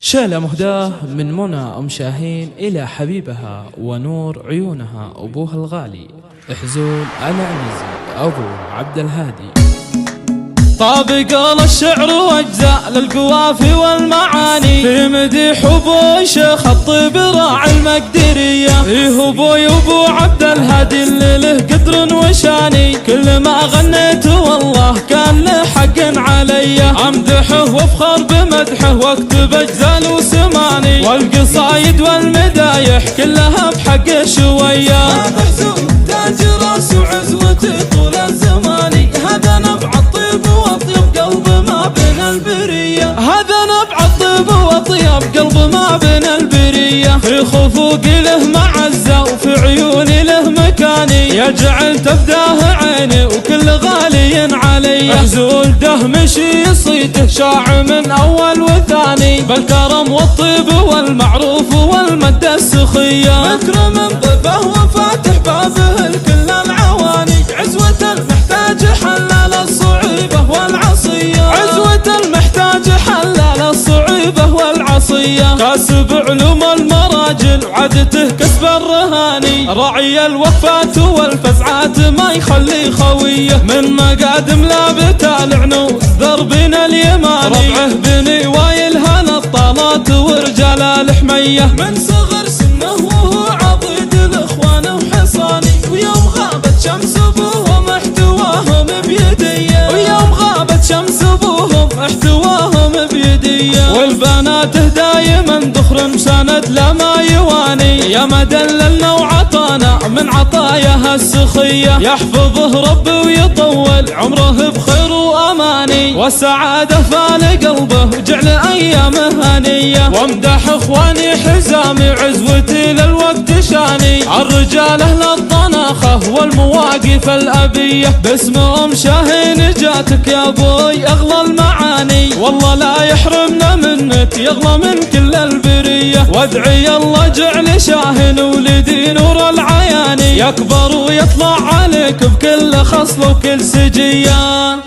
شعلة مهداه من منى أم شاهين إلى حبيبها ونور عيونها أبوها الغالي حزول على عزيزي أبو عبد الهادي. طابق الشعر واجزاء للقوافي والمعاني في مديح ابوي شيخ الطيب راعي المقدريه. ايه ابوي ابو عبد الهادي اللي له قدر وشاني، كل ما غنيت والله كان له حق علي. امدحه وافخر بمدحه واكتب اجزال وسماني، والقصايد والمدايح كلها بحق شويه. هذا حزول تاج راس وعزوتي طول الزمان، هذا نبع الطيب واطيب قلب ما بين البريه. هذا نبع الطيب واطيب قلب ما بين البريه. في خفوقي له معزه وفي عيوني له مكاني، يجعل تفداه عيني وكل غالي علي. حزول ده مشي صيته شاع من اول وثاني، بالكرم والطيب والمعروف والمده السخيه. مكرم ضيفه وفاتح بابه لكل العواني، عزوه المحتاج حلال الصعيبه والعصيه. عزوه المحتاج حلال الصعيبه والعصيه. كاسب علوم المراجل وعادته كسب الرهاني، راعي الوقفات والفزعات ما يخلي خويه. من مقادم لابت العنوس دربنا اليماني، ربعه بني وايل هالطالات ورجال الحميه. من صغر سنه وهو عضيد الاخوان وحصاني، ويوم غابت شمس ابوهم احتواهم بيديه. ويوم غابت شمس ابوهم احتواهم بيديه. والبناته دايما ذخر مساند لما يواني، يا مدللنا وعطانا من عطاياها السخيه. يحفظه ربي ويطول عمره بخير واماني، والسعاده فال قلبه وجعل ايامه هنيه. وامدح اخواني حزامي عزوتي للوقت شاني، الرجال اهل الطناخه والمواقف الابيه. باسم ام شاهين جاتك يا ابوي اغلى المعاني، والله لا يحرمنا منك يغلى من كل البريه. وادعي الله جعل شاهين ولدي نور العياني، يكبر ويطلع عليك بكل خصل وكل سجيه.